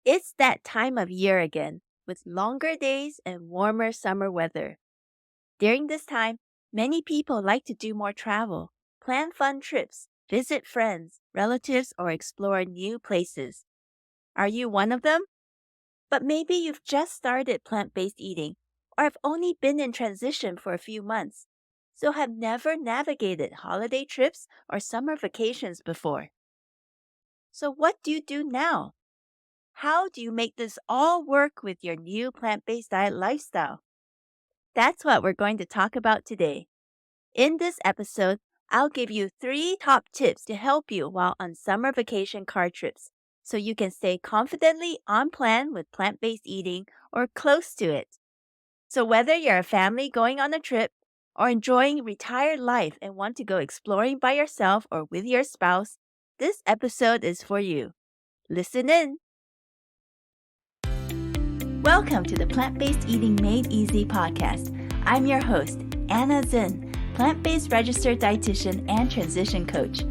It's that time of year again, with longer days and warmer summer weather. During this time, many people like to do more travel, plan fun trips, visit friends, relatives, or explore new places. Are you one of them? But maybe you've just started plant based eating, or have only been in transition for a few months, so have never navigated holiday trips or summer vacations before. So, what do you do now? How do you make this all work with your new plant based diet lifestyle? That's what we're going to talk about today. In this episode, I'll give you 3 top tips to help you while on summer vacation car trips so you can stay confidently on plan with plant based eating or close to it. So, whether you're a family going on a trip or enjoying retired life and want to go exploring by yourself or with your spouse, this episode is for you. Listen in. Welcome to the Plant Based Eating Made Easy podcast. I'm your host, Anna Zinn, plant-based registered dietitian and transition coach.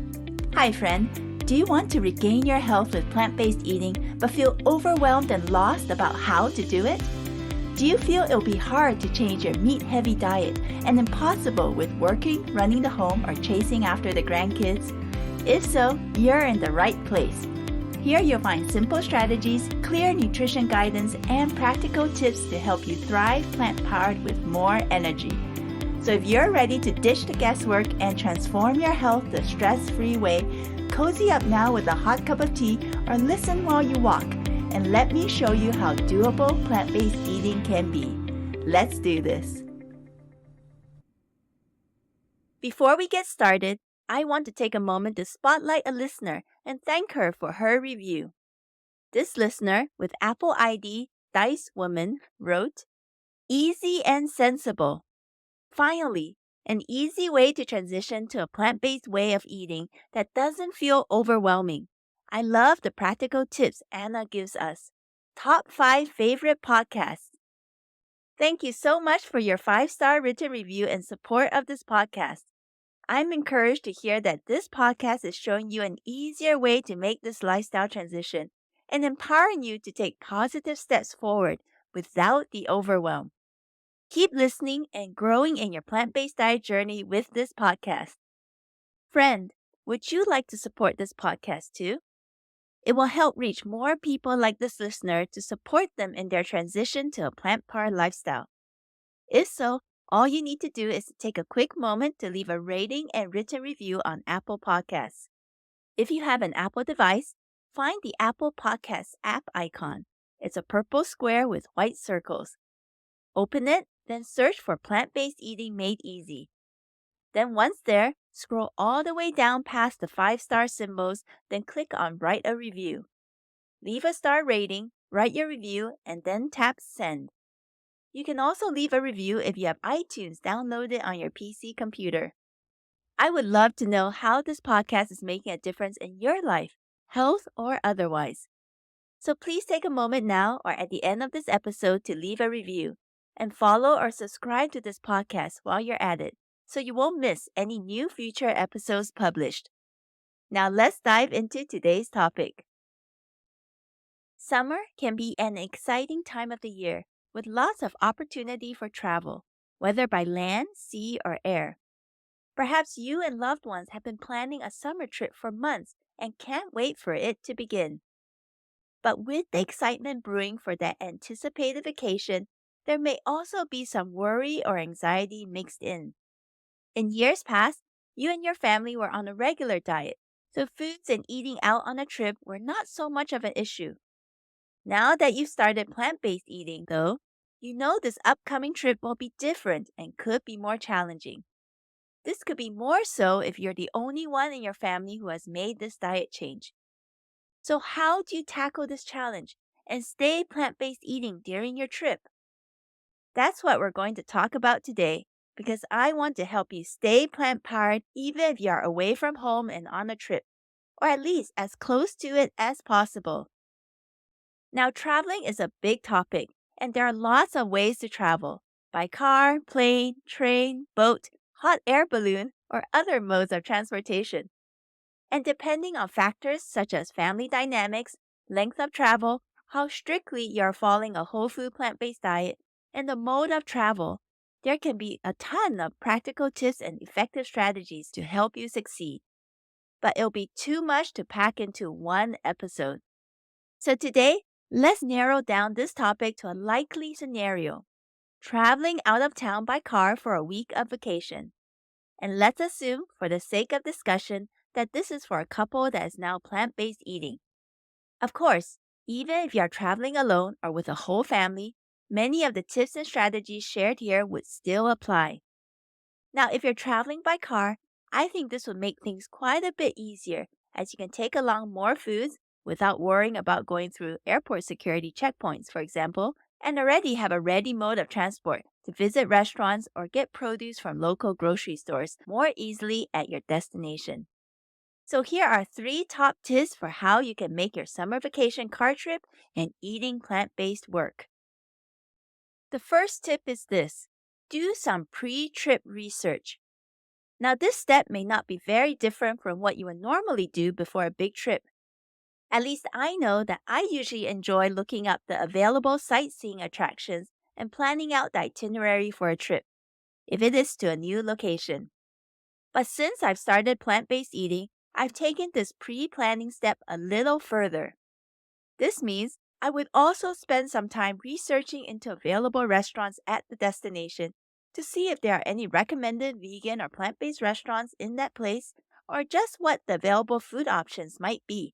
Hi, friend. Do you want to regain your health with plant-based eating but feel overwhelmed and lost about how to do it? Do you feel it'll be hard to change your meat-heavy diet and impossible with working, running the home, or chasing after the grandkids? If so, you're in the right place. Here you'll find simple strategies, clear nutrition guidance, and practical tips to help you thrive plant-powered with more energy. So if you're ready to ditch the guesswork and transform your health the stress-free way, cozy up now with a hot cup of tea or listen while you walk, and let me show you how doable plant-based eating can be. Let's do this. Before we get started, I want to take a moment to spotlight a listener and thank her for her review. This listener, with Apple ID Dice Woman, wrote, "Easy and sensible. Finally, an easy way to transition to a plant-based way of eating that doesn't feel overwhelming. I love the practical tips Anna gives us. Top 5 favorite podcasts." Thank you so much for your 5-star written review and support of this podcast. I'm encouraged to hear that this podcast is showing you an easier way to make this lifestyle transition and empowering you to take positive steps forward without the overwhelm. Keep listening and growing in your plant-based diet journey with this podcast. Friend, would you like to support this podcast too? It will help reach more people like this listener to support them in their transition to a plant-powered lifestyle. If so, all you need to do is to take a quick moment to leave a rating and written review on Apple Podcasts. If you have an Apple device, find the Apple Podcasts app icon. It's a purple square with white circles. Open it, then search for Plant-Based Eating Made Easy. Then once there, scroll all the way down past the 5-star symbols, then click on Write a Review. Leave a star rating, write your review, and then tap Send. You can also leave a review if you have iTunes downloaded on your PC computer. I would love to know how this podcast is making a difference in your life, health or otherwise. So please take a moment now or at the end of this episode to leave a review and follow or subscribe to this podcast while you're at it so you won't miss any new future episodes published. Now let's dive into today's topic. Summer can be an exciting time of the year with lots of opportunity for travel, whether by land, sea, or air. Perhaps you and loved ones have been planning a summer trip for months and can't wait for it to begin. But with the excitement brewing for that anticipated vacation, there may also be some worry or anxiety mixed in. In years past, you and your family were on a regular diet, so foods and eating out on a trip were not so much of an issue. Now that you've started plant-based eating, though, you know this upcoming trip will be different and could be more challenging. This could be more so if you're the only one in your family who has made this diet change. So how do you tackle this challenge and stay plant-based eating during your trip? That's what we're going to talk about today because I want to help you stay plant-powered even if you are away from home and on a trip, or at least as close to it as possible. Now, traveling is a big topic, and there are lots of ways to travel by car, plane, train, boat, hot air balloon, or other modes of transportation. And depending on factors such as family dynamics, length of travel, how strictly you're following a whole food plant-based diet, and the mode of travel, there can be a ton of practical tips and effective strategies to help you succeed. But it'll be too much to pack into one episode. So today, let's narrow down this topic to a likely scenario: traveling out of town by car for a week of vacation. And let's assume, for the sake of discussion, that this is for a couple that is now plant based eating. Of course, even if you are traveling alone or with a whole family, many of the tips and strategies shared here would still apply. Now, if you're traveling by car, I think this would make things quite a bit easier, as you can take along more foods without worrying about going through airport security checkpoints, for example, and already have a ready mode of transport to visit restaurants or get produce from local grocery stores more easily at your destination. So here are 3 top tips for how you can make your summer vacation car trip and eating plant-based work. The first tip is this: do some pre-trip research. Now, this step may not be very different from what you would normally do before a big trip. At least I know that I usually enjoy looking up the available sightseeing attractions and planning out the itinerary for a trip, if it is to a new location. But since I've started plant-based eating, I've taken this pre-planning step a little further. This means I would also spend some time researching into available restaurants at the destination to see if there are any recommended vegan or plant-based restaurants in that place, or just what the available food options might be.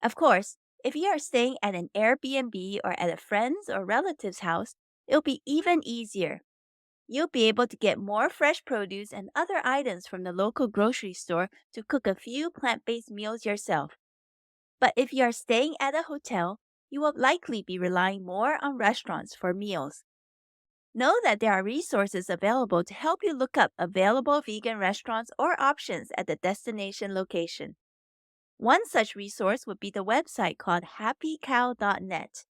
Of course, if you are staying at an Airbnb or at a friend's or relative's house, it'll be even easier. You'll be able to get more fresh produce and other items from the local grocery store to cook a few plant-based meals yourself. But if you are staying at a hotel, you will likely be relying more on restaurants for meals. Know that there are resources available to help you look up available vegan restaurants or options at the destination location. One such resource would be the website called happycow.net.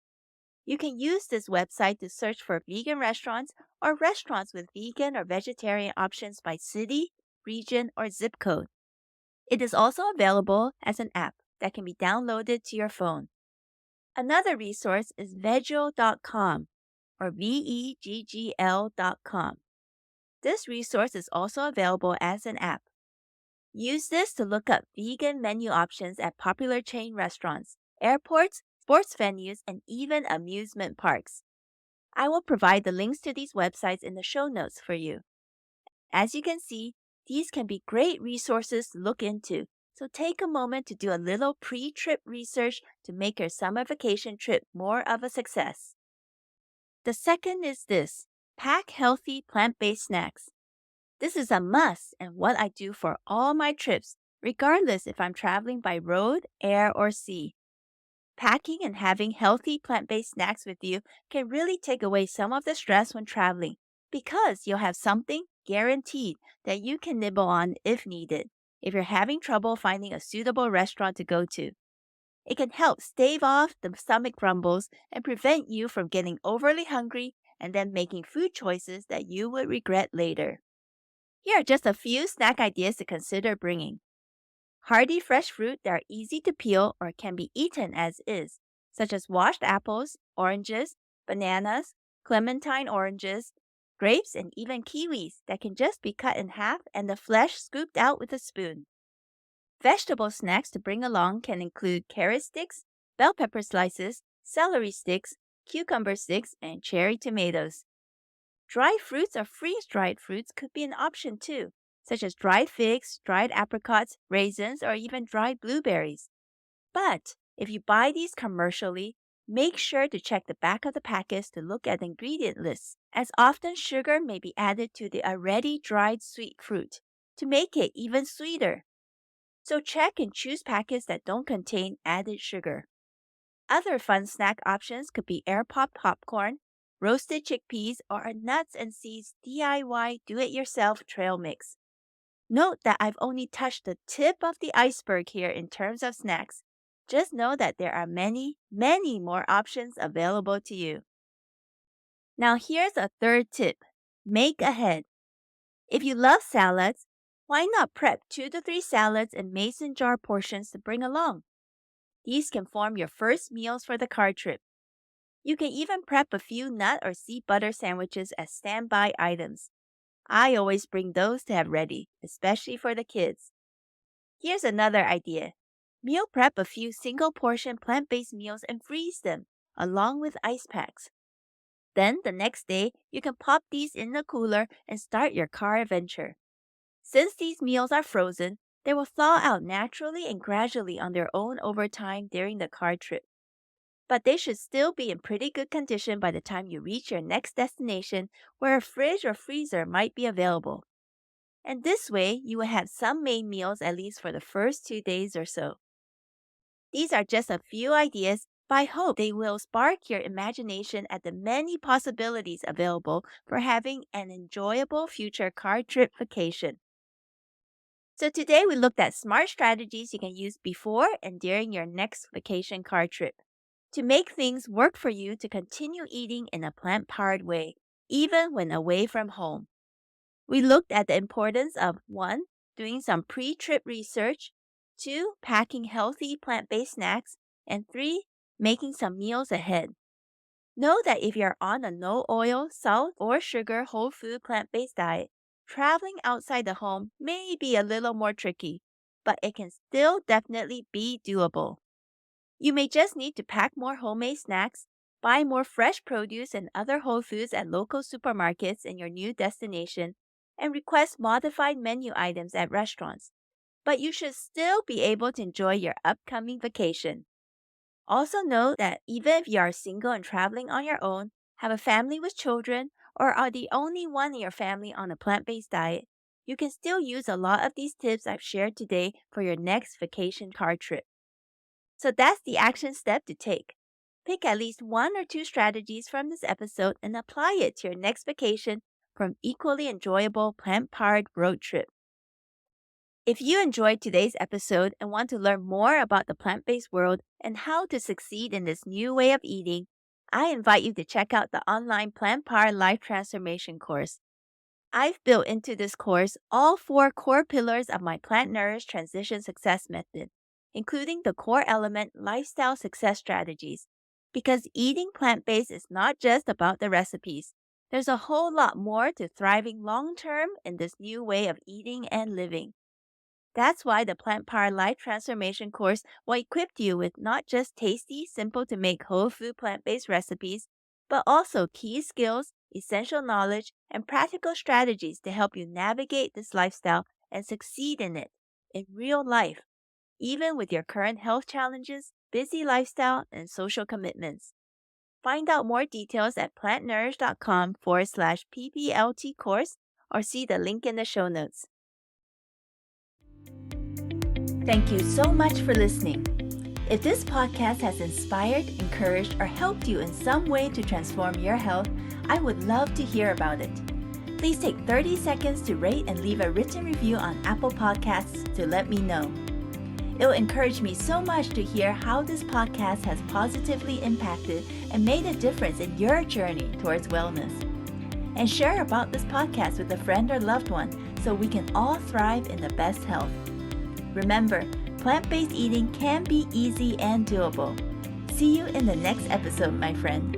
You can use this website to search for vegan restaurants or restaurants with vegan or vegetarian options by city, region, or zip code. It is also available as an app that can be downloaded to your phone. Another resource is veggl.com or veggl.com. This resource is also available as an app. Use this to look up vegan menu options at popular chain restaurants, airports, sports venues, and even amusement parks. I will provide the links to these websites in the show notes for you. As you can see, these can be great resources to look into, so take a moment to do a little pre-trip research to make your summer vacation trip more of a success. The second is this: pack healthy plant-based snacks. This is a must and what I do for all my trips, regardless if I'm traveling by road, air, or sea. Packing and having healthy plant-based snacks with you can really take away some of the stress when traveling, because you'll have something guaranteed that you can nibble on if needed, if you're having trouble finding a suitable restaurant to go to. It can help stave off the stomach rumbles and prevent you from getting overly hungry and then making food choices that you would regret later. Here are just a few snack ideas to consider bringing. Hearty fresh fruit that are easy to peel or can be eaten as is, such as washed apples, oranges, bananas, clementine oranges, grapes, and even kiwis that can just be cut in half and the flesh scooped out with a spoon. Vegetable snacks to bring along can include carrot sticks, bell pepper slices, celery sticks, cucumber sticks, and cherry tomatoes. Dry fruits or freeze-dried fruits could be an option too, such as dried figs, dried apricots, raisins, or even dried blueberries. But if you buy these commercially, make sure to check the back of the package to look at the ingredient lists, as often sugar may be added to the already dried sweet fruit to make it even sweeter. So check and choose packets that don't contain added sugar. Other fun snack options could be air-popped popcorn, roasted chickpeas, or a nuts and seeds DIY do-it-yourself trail mix. Note that I've only touched the tip of the iceberg here in terms of snacks. Just know that there are many, many more options available to you. Now here's a third tip: make ahead. If you love salads, why not prep 2 to 3 salads in mason jar portions to bring along? These can form your first meals for the car trip. You can even prep a few nut or seed butter sandwiches as standby items. I always bring those to have ready, especially for the kids. Here's another idea. Meal prep a few single portion plant based meals and freeze them, along with ice packs. Then the next day, you can pop these in the cooler and start your car adventure. Since these meals are frozen, they will thaw out naturally and gradually on their own over time during the car trip. But they should still be in pretty good condition by the time you reach your next destination where a fridge or freezer might be available. And this way, you will have some main meals at least for the first 2 days or so. These are just a few ideas, but I hope they will spark your imagination at the many possibilities available for having an enjoyable future car trip vacation. So today we looked at smart strategies you can use before and during your next vacation car trip to make things work for you to continue eating in a plant-powered way, even when away from home. We looked at the importance of 1. Doing some pre-trip research, 2. Packing healthy plant-based snacks, and 3. Making some meals ahead. Know that if you're on a no oil, salt, or sugar whole food plant-based diet, traveling outside the home may be a little more tricky, but it can still definitely be doable. You may just need to pack more homemade snacks, buy more fresh produce and other whole foods at local supermarkets in your new destination, and request modified menu items at restaurants. But you should still be able to enjoy your upcoming vacation. Also know that even if you are single and traveling on your own, have a family with children, or are the only one in your family on a plant-based diet, you can still use a lot of these tips I've shared today for your next vacation car trip. So that's the action step to take. Pick at least 1 or 2 strategies from this episode and apply it to your next vacation for an equally enjoyable plant-powered road trip. If you enjoyed today's episode and want to learn more about the plant-based world and how to succeed in this new way of eating, I invite you to check out the online Plant-Powered Life Transformation course. I've built into this course all 4 core pillars of my Plant Nourished Transition Success Method, including the core element lifestyle success strategies. Because eating plant-based is not just about the recipes. There's a whole lot more to thriving long-term in this new way of eating and living. That's why the Plant Powered Life Transformation course will equip you with not just tasty, simple to make whole food plant-based recipes, but also key skills, essential knowledge, and practical strategies to help you navigate this lifestyle and succeed in it in real life, even with your current health challenges, busy lifestyle, and social commitments. Find out more details at plantnourished.com/PPLT course or see the link in the show notes. Thank you so much for listening. If this podcast has inspired, encouraged, or helped you in some way to transform your health, I would love to hear about it. Please take 30 seconds to rate and leave a written review on Apple Podcasts to let me know. It will encourage me so much to hear how this podcast has positively impacted and made a difference in your journey towards wellness. And share about this podcast with a friend or loved one so we can all thrive in the best health. Remember, plant-based eating can be easy and doable. See you in the next episode, my friend.